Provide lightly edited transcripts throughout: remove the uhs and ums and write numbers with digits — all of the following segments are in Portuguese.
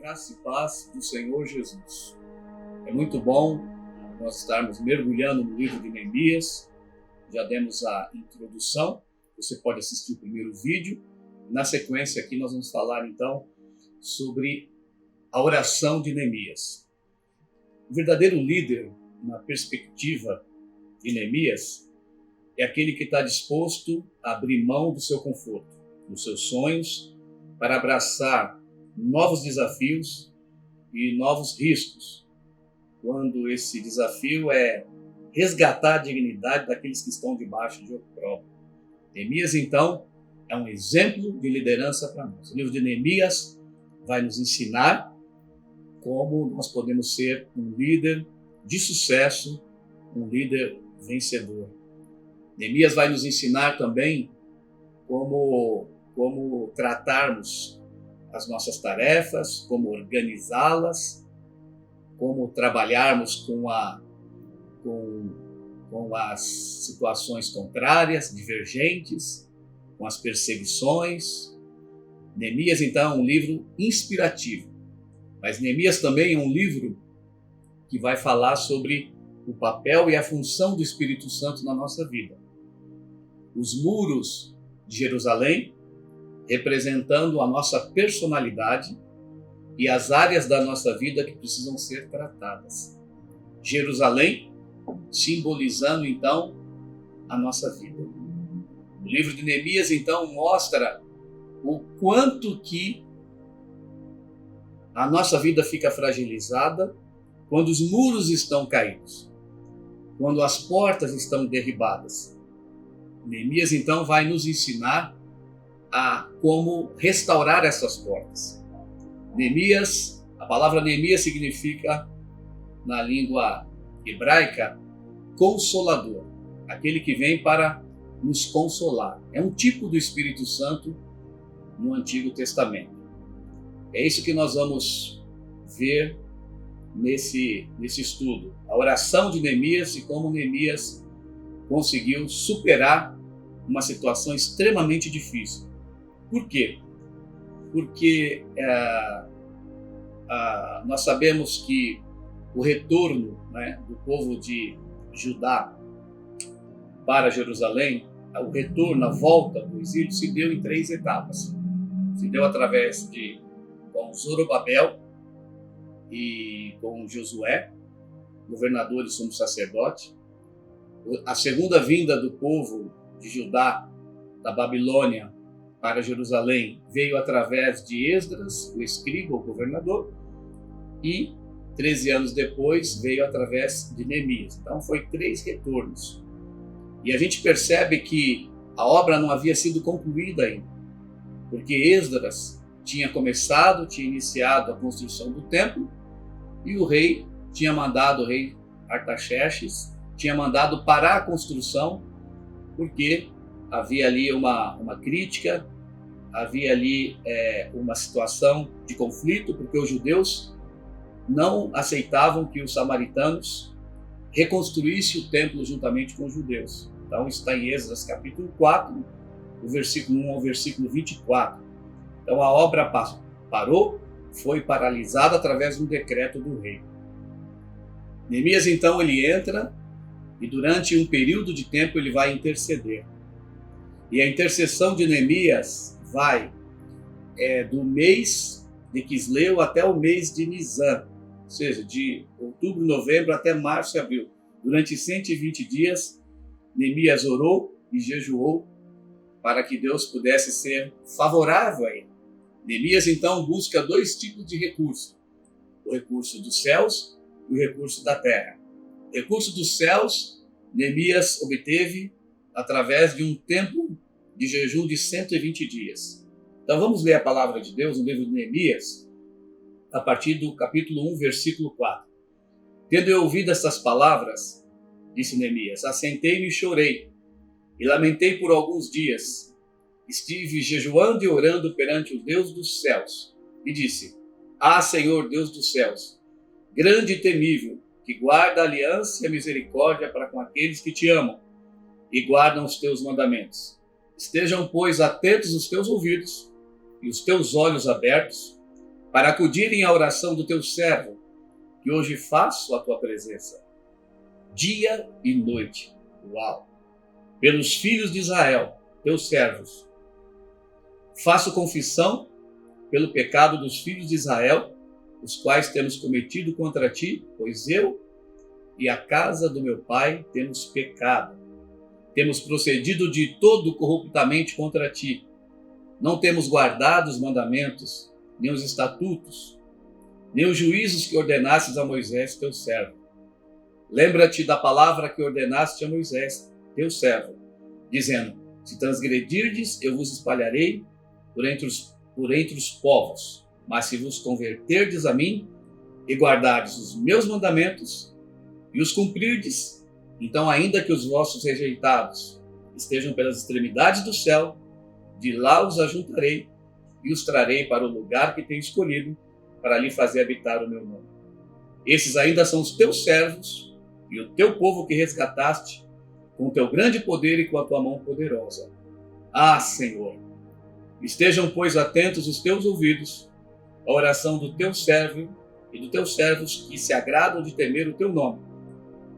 Graça e paz do Senhor Jesus. É muito bom nós estarmos mergulhando no livro de Neemias. Já demos a introdução, você pode assistir o primeiro vídeo. Na sequência aqui nós vamos falar então sobre a oração de Neemias. O verdadeiro líder, na perspectiva de Neemias, é aquele que está disposto a abrir mão do seu conforto, dos seus sonhos, para abraçar novos desafios e novos riscos, quando esse desafio é resgatar a dignidade daqueles que estão debaixo de opróbrio. Neemias, então, é um exemplo de liderança para nós. O livro de Neemias vai nos ensinar como nós podemos ser um líder de sucesso, um líder vencedor. Neemias vai nos ensinar também como tratarmos as nossas tarefas, como organizá-las, como trabalharmos com as situações contrárias, divergentes, com as perseguições. Neemias, então, é um livro inspirativo, mas Neemias também é um livro que vai falar sobre o papel e a função do Espírito Santo na nossa vida. Os muros de Jerusalém, representando a nossa personalidade e as áreas da nossa vida que precisam ser tratadas. Jerusalém, simbolizando então a nossa vida. O livro de Neemias então mostra o quanto que a nossa vida fica fragilizada quando os muros estão caídos, quando as portas estão derribadas. Neemias então vai nos ensinar a como restaurar essas portas. Neemias, a palavra Neemias significa, na língua hebraica, consolador, aquele que vem para nos consolar. É um tipo do Espírito Santo no Antigo Testamento. É isso que nós vamos ver nesse estudo. A oração de Neemias e como Neemias conseguiu superar uma situação extremamente difícil. Por quê? Porque nós sabemos que o retorno, do povo de Judá para Jerusalém, o retorno, a volta do exílio, se deu em 3 etapas. Se deu através com Zorobabel e com Josué, governador e sumo sacerdote. A segunda vinda do povo de Judá, da Babilônia, para Jerusalém, veio através de Esdras, o escriba, o governador, e 13 anos depois veio através de Neemias. Então foi 3 retornos. E a gente percebe que a obra não havia sido concluída ainda, porque Esdras tinha iniciado a construção do templo, e o rei o rei Artaxerxes, tinha mandado parar a construção, porque havia ali uma crítica, havia ali uma situação de conflito, porque os judeus não aceitavam que os samaritanos reconstruíssem o templo juntamente com os judeus. Então está em Esdras capítulo 4, do versículo 1 ao versículo 24. Então a obra parou, foi paralisada através de um decreto do rei. Neemias então ele entra e durante um período de tempo ele vai interceder. E a intercessão de Neemias vai do mês de Quisleu até o mês de Nisan, ou seja, de outubro, novembro até março e abril. Durante 120 dias, Neemias orou e jejuou para que Deus pudesse ser favorável a ele. Neemias então busca 2 tipos de recurso: o recurso dos céus e o recurso da terra. O recurso dos céus, Neemias obteve através de um tempo de jejum de 120 dias. Então vamos ler a palavra de Deus no livro de Neemias, a partir do capítulo 1, versículo 4. Tendo eu ouvido estas palavras, disse Neemias, assentei-me e chorei, e lamentei por alguns dias. Estive jejuando e orando perante o Deus dos céus, e disse, Senhor Deus dos céus, grande e temível, que guarda a aliança e a misericórdia para com aqueles que te amam e guardam os teus mandamentos. Estejam, pois, atentos os teus ouvidos e os teus olhos abertos, para acudirem à oração do teu servo, que hoje faço a tua presença, dia e noite. Uau! Pelos filhos de Israel, teus servos, faço confissão pelo pecado dos filhos de Israel, os quais temos cometido contra ti, pois eu e a casa do meu pai temos pecado. Temos procedido de todo corruptamente contra ti. Não temos guardado os mandamentos, nem os estatutos, nem os juízos que ordenastes a Moisés, teu servo. Lembra-te da palavra que ordenaste a Moisés, teu servo, dizendo: se transgredirdes, eu vos espalharei por entre os povos. Mas se vos converterdes a mim e guardardes os meus mandamentos e os cumprirdes, então, ainda que os vossos rejeitados estejam pelas extremidades do céu, de lá os ajuntarei e os trarei para o lugar que tenho escolhido, para ali fazer habitar o meu nome. Esses ainda são os teus servos e o teu povo que resgataste com o teu grande poder e com a tua mão poderosa. Ah, Senhor, estejam, pois, atentos os teus ouvidos à oração do teu servo e dos teus servos que se agradam de temer o teu nome.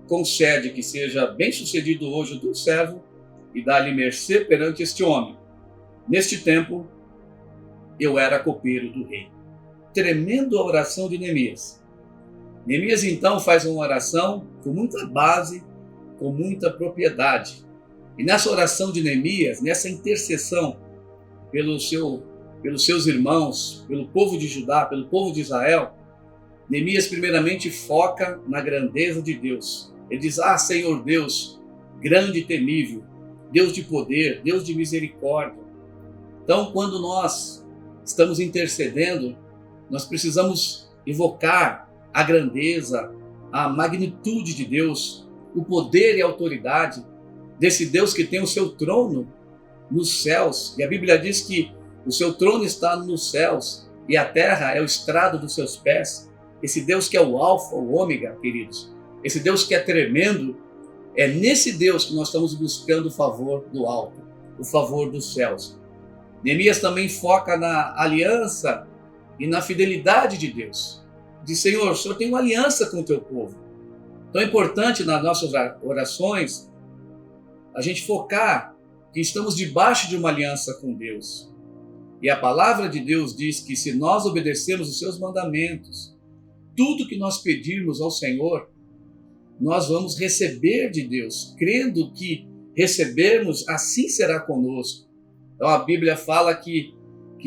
Concede que seja bem-sucedido hoje o teu servo e dá-lhe mercê perante este homem. Neste tempo, eu era copeiro do rei. Tremendo a oração de Neemias. Neemias, então, faz uma oração com muita base, com muita propriedade. E nessa oração de Neemias, nessa intercessão pelos seus irmãos, pelo povo de Judá, pelo povo de Israel, Neemias primeiramente foca na grandeza de Deus. Ele diz: ah, Senhor Deus, grande e temível, Deus de poder, Deus de misericórdia. Então, quando nós estamos intercedendo, nós precisamos evocar a grandeza, a magnitude de Deus, o poder e a autoridade desse Deus que tem o seu trono nos céus. E a Bíblia diz que o seu trono está nos céus e a terra é o estrado dos seus pés. Esse Deus que é o alfa, o ômega, queridos. Esse Deus que é tremendo. É nesse Deus que nós estamos buscando o favor do alto, o favor dos céus. Neemias também foca na aliança e na fidelidade de Deus. Diz: Senhor, o Senhor tem uma aliança com o teu povo. Então é importante nas nossas orações a gente focar que estamos debaixo de uma aliança com Deus. E a palavra de Deus diz que se nós obedecermos os seus mandamentos, tudo que nós pedirmos ao Senhor, nós vamos receber de Deus, crendo que recebermos, assim será conosco. Então a Bíblia fala que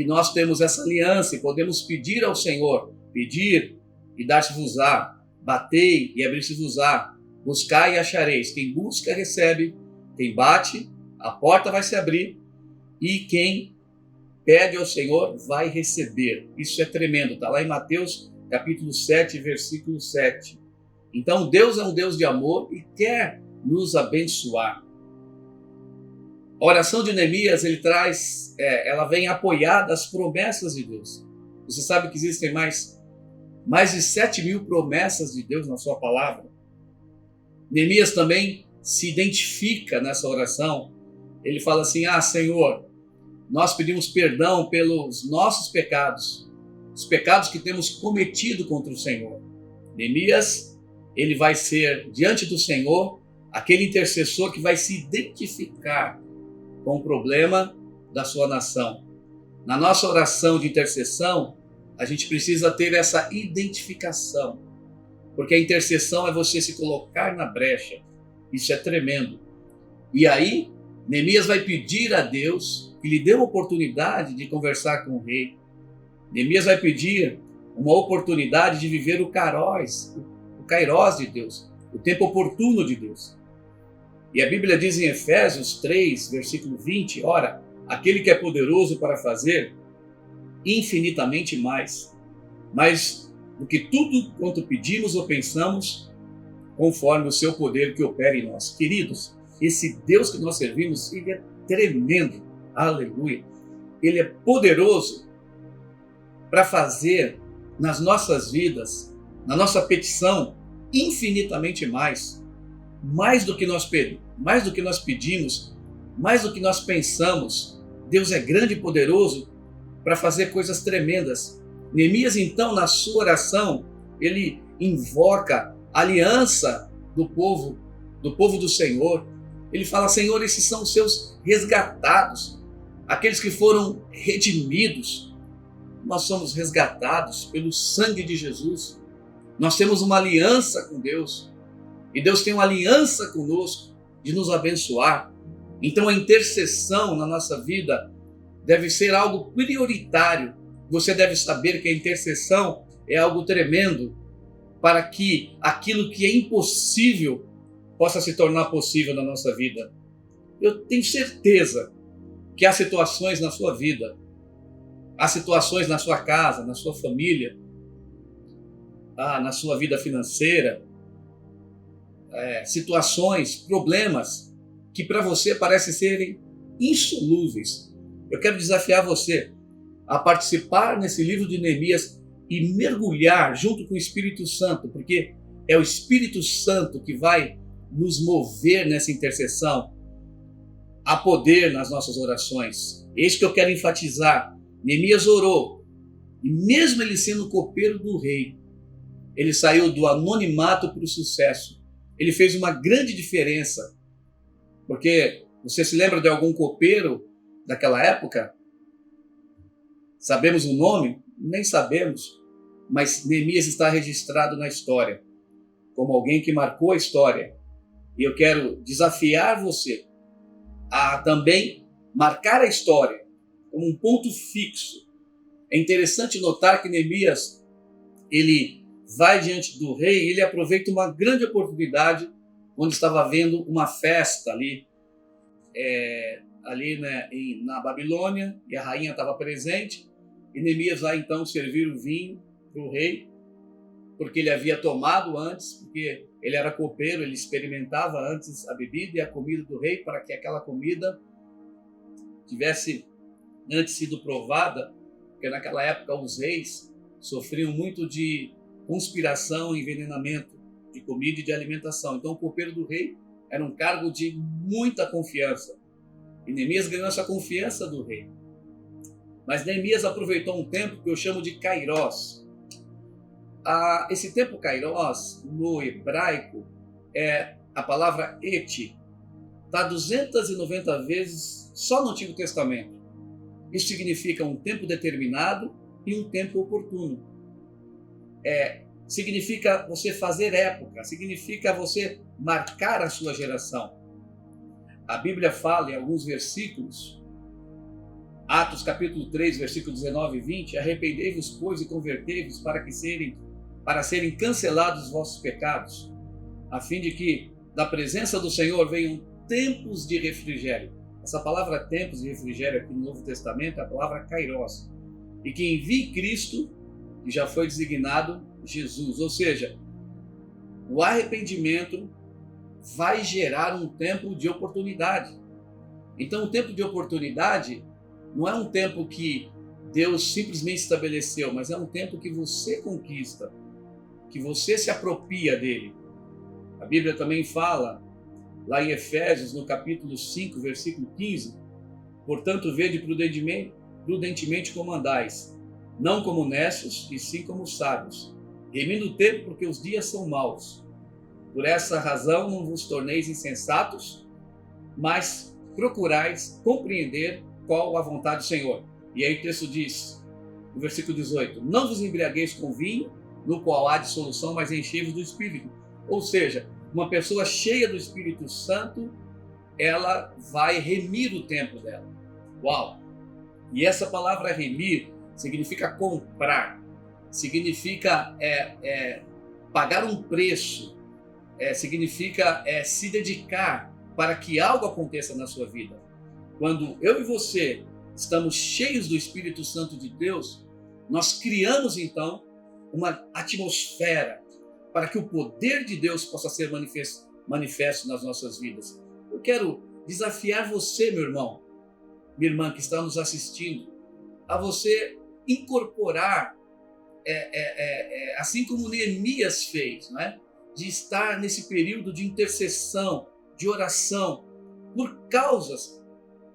nós temos essa aliança e podemos pedir ao Senhor: pedir e dar-se-vos-á, batei e abrir-se-vos-á, buscai e achareis. Quem busca recebe, quem bate, a porta vai se abrir, e quem pede ao Senhor vai receber. Isso é tremendo, está lá em Mateus capítulo 7, versículo 7. Então Deus é um Deus de amor e quer nos abençoar. A oração de Neemias, ela vem apoiada às promessas de Deus. Você sabe que existem mais de 7.000 promessas de Deus na sua palavra. Neemias também se identifica nessa oração. Ele fala assim: ah, Senhor, nós pedimos perdão pelos nossos pecados, os pecados que temos cometido contra o Senhor. Neemias, ele vai ser, diante do Senhor, aquele intercessor que vai se identificar com o problema da sua nação. Na nossa oração de intercessão, a gente precisa ter essa identificação, porque a intercessão é você se colocar na brecha. Isso é tremendo. E aí, Neemias vai pedir a Deus que lhe dê uma oportunidade de conversar com o rei. Neemias vai pedir uma oportunidade de viver o kairós de Deus, o tempo oportuno de Deus. E a Bíblia diz em Efésios 3, versículo 20, ora, aquele que é poderoso para fazer infinitamente mais do que tudo quanto pedimos ou pensamos, conforme o seu poder que opera em nós. Queridos, esse Deus que nós servimos, ele é tremendo, aleluia. Ele é poderoso para fazer nas nossas vidas, na nossa petição, infinitamente mais do que nós pedimos, mais do que nós pensamos. Deus é grande e poderoso para fazer coisas tremendas. Neemias, então, na sua oração, ele invoca a aliança do povo do Senhor. Ele fala: Senhor, esses são os seus resgatados, aqueles que foram redimidos. Nós somos resgatados pelo sangue de Jesus. Nós temos uma aliança com Deus. E Deus tem uma aliança conosco de nos abençoar. Então a intercessão na nossa vida deve ser algo prioritário. Você deve saber que a intercessão é algo tremendo para que aquilo que é impossível possa se tornar possível na nossa vida. Eu tenho certeza que há situações na sua vida, há situações na sua casa, na sua família, na sua vida financeira, situações, problemas que para você parecem serem insolúveis. Eu quero desafiar você a participar nesse livro de Neemias e mergulhar junto com o Espírito Santo, porque é o Espírito Santo que vai nos mover nessa intercessão. Há poder nas nossas orações. É isso que eu quero enfatizar. Neemias orou, e mesmo ele sendo copeiro do rei, ele saiu do anonimato para o sucesso. Ele fez uma grande diferença, porque você se lembra de algum copeiro daquela época? Sabemos o nome? Nem sabemos, mas Neemias está registrado na história como alguém que marcou a história. E eu quero desafiar você a também marcar a história como um ponto fixo. É interessante notar que Neemias, ele vai diante do rei e ele aproveita uma grande oportunidade onde estava havendo uma festa ali, na Babilônia, e a rainha estava presente, e Neemias vai então servir o vinho para o rei, porque ele havia tomado antes, porque ele era copeiro, ele experimentava antes a bebida e a comida do rei, para que aquela comida tivesse antes sido provada, porque naquela época os reis sofriam muito de conspiração e envenenamento de comida e de alimentação. Então o copeiro do rei era um cargo de muita confiança. E Neemias ganhou essa confiança do rei. Mas Neemias aproveitou um tempo que eu chamo de Kairós. Esse tempo Kairós, no hebraico, é a palavra eti. Está 290 vezes só no Antigo Testamento. Isso significa um tempo determinado e um tempo oportuno. Significa você fazer época, significa você marcar a sua geração. A Bíblia fala em alguns versículos, Atos capítulo 3, versículo 19 e 20, arrependei-vos, pois, e convertei-vos para serem cancelados os vossos pecados, a fim de que da presença do Senhor venham tempos de refrigério. Essa palavra tempos de refrigério aqui no Novo Testamento é a palavra Kairós, e que envie Cristo, que já foi designado Jesus. Ou seja, o arrependimento vai gerar um tempo de oportunidade. Então o tempo de oportunidade não é um tempo que Deus simplesmente estabeleceu, mas é um tempo que você conquista, que você se apropria dele. A Bíblia também fala, lá em Efésios, no capítulo 5, versículo 15, portanto, vede prudentemente como andais, não como necios, e sim como sábios, remindo o tempo, porque os dias são maus. Por essa razão não vos torneis insensatos, mas procurais compreender qual a vontade do Senhor. E aí o texto diz, no versículo 18, não vos embriagueis com vinho, no qual há dissolução, mas enchei-vos do Espírito. Ou seja, uma pessoa cheia do Espírito Santo, ela vai remir o tempo dela. Uau! E essa palavra remir significa comprar, significa pagar um preço, significa se dedicar para que algo aconteça na sua vida. Quando eu e você estamos cheios do Espírito Santo de Deus, nós criamos então uma atmosfera para que o poder de Deus possa ser manifesto nas nossas vidas. Eu quero desafiar você, meu irmão, minha irmã que está nos assistindo, a você incorporar, assim como Neemias fez, não é? De estar nesse período de intercessão, de oração, por causas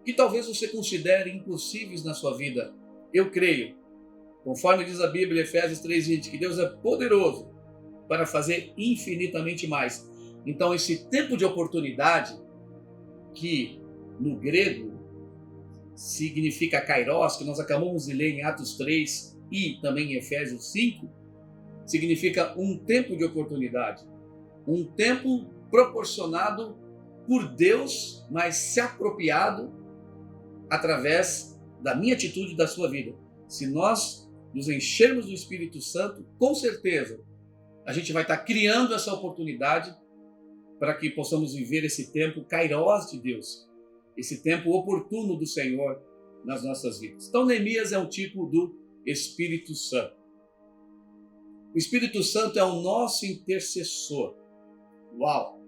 que talvez você considere impossíveis na sua vida. Eu creio Conforme diz a Bíblia, Efésios 3:20, que Deus é poderoso para fazer infinitamente mais. Então, esse tempo de oportunidade, que no grego significa kairos, que nós acabamos de ler em Atos 3 e também em Efésios 5, significa um tempo de oportunidade, um tempo proporcionado por Deus, mas se apropriado através da minha atitude e da sua vida. Se nós nos enchermos do Espírito Santo, com certeza a gente vai estar criando essa oportunidade para que possamos viver esse tempo kairos de Deus, esse tempo oportuno do Senhor nas nossas vidas. Então, Neemias é um tipo do Espírito Santo. O Espírito Santo é o nosso intercessor. Uau!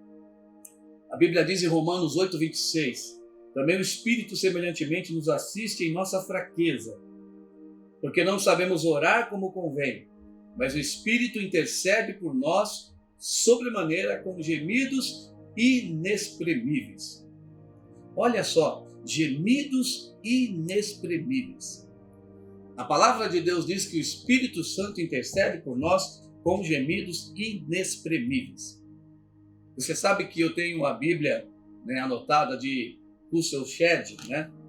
A Bíblia diz em Romanos 8:26, também o Espírito semelhantemente nos assiste em nossa fraqueza, porque não sabemos orar como convém, mas o Espírito intercede por nós sobremaneira com gemidos inexprimíveis. Olha só, gemidos inexprimíveis. A palavra de Deus diz que o Espírito Santo intercede por nós com gemidos inexprimíveis. Você sabe que eu tenho a Bíblia, anotada de Russell Shedd,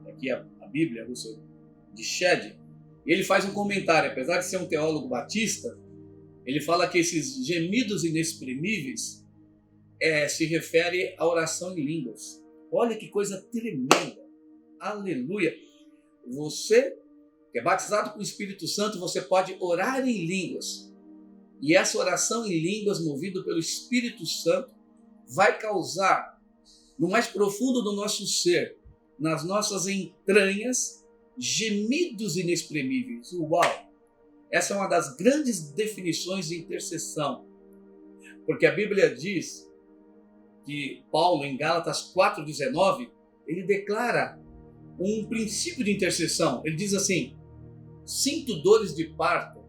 aqui a Bíblia Russell de Shedd. Ele faz um comentário, apesar de ser um teólogo batista, ele fala que esses gemidos inexprimíveis se refere à oração em línguas. Olha que coisa tremenda. Aleluia. Você que é batizado com o Espírito Santo, você pode orar em línguas. E essa oração em línguas, movida pelo Espírito Santo, vai causar, no mais profundo do nosso ser, nas nossas entranhas, gemidos inexprimíveis. Uau! Essa é uma das grandes definições de intercessão. Porque a Bíblia diz que Paulo, em Gálatas 4:19, ele declara um princípio de intercessão. Ele diz assim: sinto dores de parto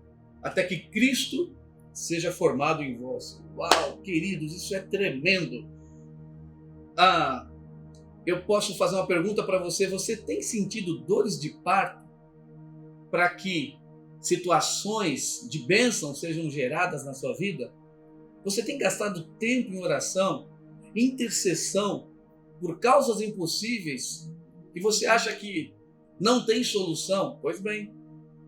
até que Cristo seja formado em vós. Uau, queridos, isso é tremendo. Eu posso fazer uma pergunta para você. Você tem sentido dores de parto para que situações de bênção sejam geradas na sua vida? Você tem gastado tempo em oração, intercessão, por causas impossíveis que você acha que não tem solução? Pois bem,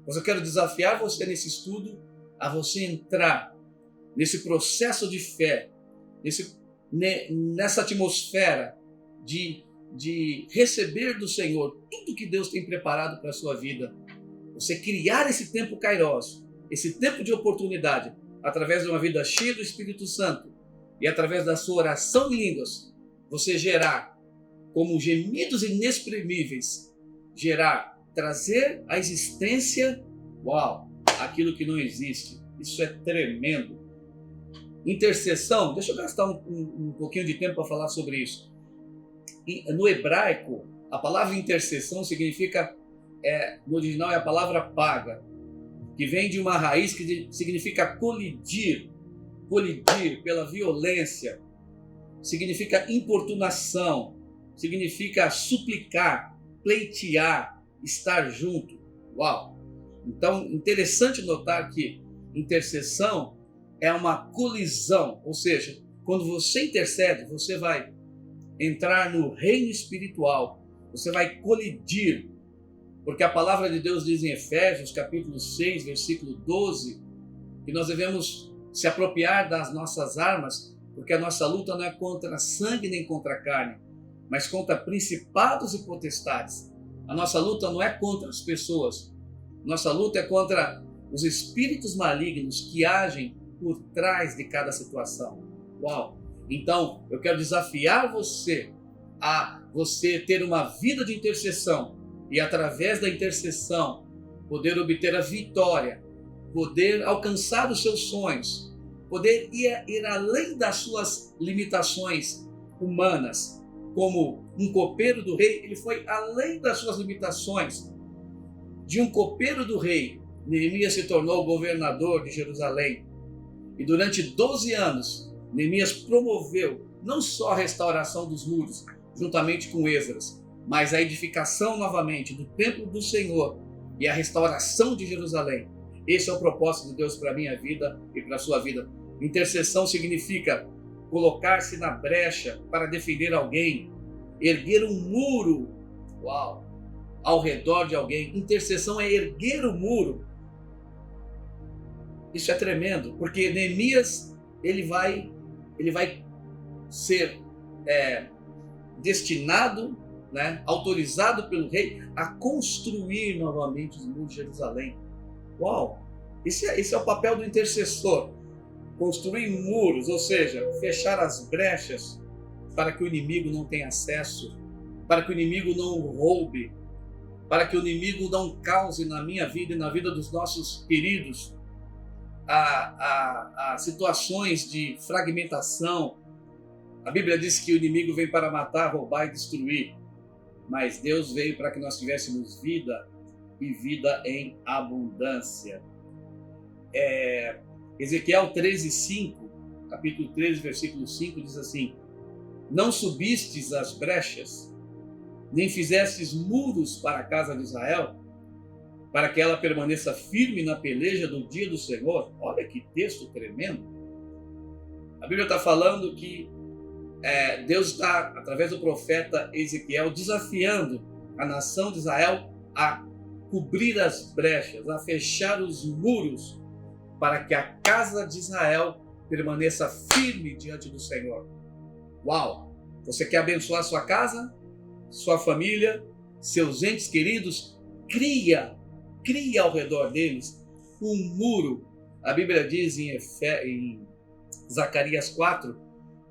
mas eu quero desafiar você nesse estudo a você entrar nesse processo de fé, nessa atmosfera de receber do Senhor tudo que Deus tem preparado para a sua vida. Você criar esse tempo kairos, esse tempo de oportunidade, através de uma vida cheia do Espírito Santo e através da sua oração em línguas, você gerar como gemidos inexprimíveis, trazer à existência, aquilo que não existe. Isso é tremendo. Intercessão, deixa eu gastar um pouquinho de tempo para falar sobre isso. No hebraico, a palavra intercessão significa, no original é a palavra paga, que vem de uma raiz que significa colidir pela violência, significa importunação, significa suplicar, pleitear, estar junto. Uau! Então, interessante notar que intercessão é uma colisão, ou seja, quando você intercede, você vai entrar no reino espiritual, você vai colidir, porque a palavra de Deus diz em Efésios, capítulo 6, versículo 12, que nós devemos se apropriar das nossas armas, porque a nossa luta não é contra sangue nem contra carne, mas contra principados e potestades. A nossa luta não é contra as pessoas, nossa luta é contra os espíritos malignos que agem por trás de cada situação. Uau! Então, eu quero desafiar você a você ter uma vida de intercessão e, através da intercessão, poder obter a vitória, poder alcançar os seus sonhos, poder ir além das suas limitações humanas. Como um copeiro do rei, ele foi além das suas limitações. De um copeiro do rei, Neemias se tornou governador de Jerusalém. E durante 12 anos, Neemias promoveu não só a restauração dos muros, juntamente com Esdras, mas a edificação novamente do templo do Senhor e a restauração de Jerusalém. Esse é o propósito de Deus para a minha vida e para a sua vida. Intercessão significa colocar-se na brecha para defender alguém, erguer um muro, ao redor de alguém. Intercessão é erguer o muro. Isso é tremendo, porque Neemias ele vai ser destinado, autorizado pelo rei a construir novamente os muros de Jerusalém. Esse é o papel do intercessor. Construir muros, ou seja, fechar as brechas para que o inimigo não tenha acesso, para que o inimigo não roube, para que o inimigo não cause na minha vida e na vida dos nossos queridos a situações de fragmentação. A Bíblia diz que o inimigo vem para matar, roubar e destruir, mas Deus veio para que nós tivéssemos vida e vida em abundância. Ezequiel 13:5, capítulo 13, versículo 5, diz assim: não subistes as brechas, nem fizestes muros para a casa de Israel, para que ela permaneça firme na peleja do dia do Senhor. Olha que texto tremendo. A Bíblia está falando que Deus está, através do profeta Ezequiel, desafiando a nação de Israel a cobrir as brechas, a fechar os muros, para que a casa de Israel permaneça firme diante do Senhor. Você quer abençoar sua casa, sua família, seus entes queridos? Cria ao redor deles um muro. A Bíblia diz em Zacarias 4,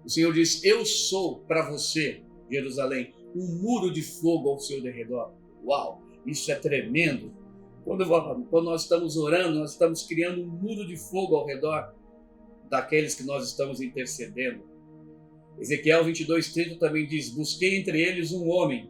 o Senhor diz: eu sou para você, Jerusalém, um muro de fogo ao seu derredor. Isso é tremendo. Quando nós estamos orando, nós estamos criando um muro de fogo ao redor daqueles que nós estamos intercedendo. Ezequiel 22:30 também diz: busquei entre eles um homem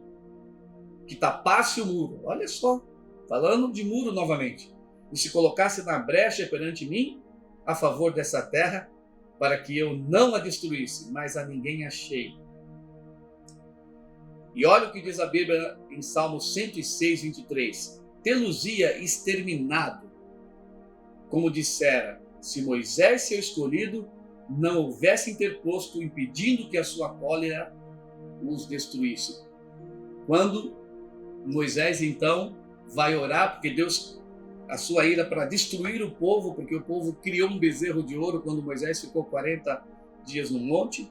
que tapasse o muro. Olha só, falando de muro novamente. E se colocasse na brecha perante mim, a favor dessa terra, para que eu não a destruísse, mas a ninguém achei. E olha o que diz a Bíblia em Salmo 106:23. Tê-los-ia exterminado, como dissera, se Moisés, seu escolhido, não houvesse interposto, impedindo que a sua cólera os destruísse. Quando Moisés, então, vai orar, porque Deus, a sua ira para destruir o povo, porque o povo criou um bezerro de ouro quando Moisés ficou 40 dias no monte,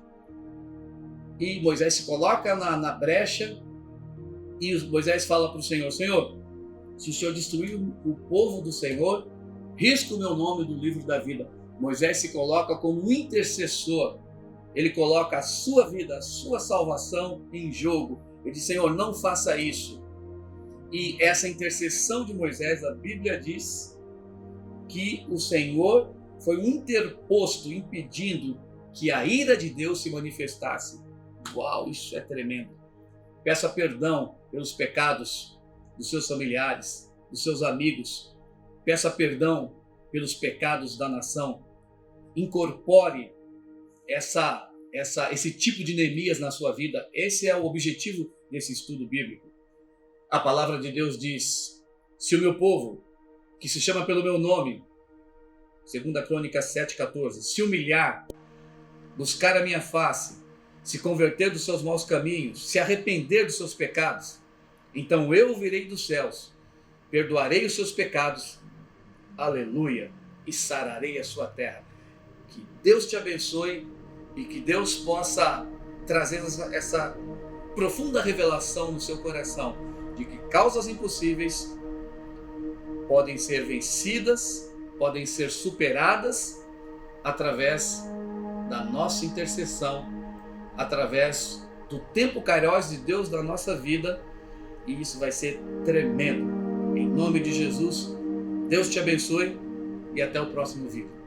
e Moisés se coloca na brecha, e Moisés fala para o Senhor: Senhor, se o Senhor destruir o povo do Senhor, risca o meu nome do livro da vida. Moisés se coloca como um intercessor. Ele coloca a sua vida, a sua salvação em jogo. Ele diz: Senhor, não faça isso. E essa intercessão de Moisés, a Bíblia diz que o Senhor foi um interposto impedindo que a ira de Deus se manifestasse. Isso é tremendo. Peça perdão pelos pecados dos seus familiares, dos seus amigos. Peça perdão pelos pecados da nação. Incorpore esse tipo de Neemias na sua vida. Esse é o objetivo desse estudo bíblico. A palavra de Deus diz: se o meu povo, que se chama pelo meu nome, 2 Crônicas 7,14, se humilhar, buscar a minha face, se converter dos seus maus caminhos, se arrepender dos seus pecados, então eu virei dos céus, perdoarei os seus pecados, aleluia, e sararei a sua terra. Que Deus te abençoe e que Deus possa trazer essa profunda revelação no seu coração de que causas impossíveis podem ser vencidas, podem ser superadas através da nossa intercessão, através do tempo kairos de Deus na nossa vida, e isso vai ser tremendo. Em nome de Jesus, Deus te abençoe e até o próximo vídeo.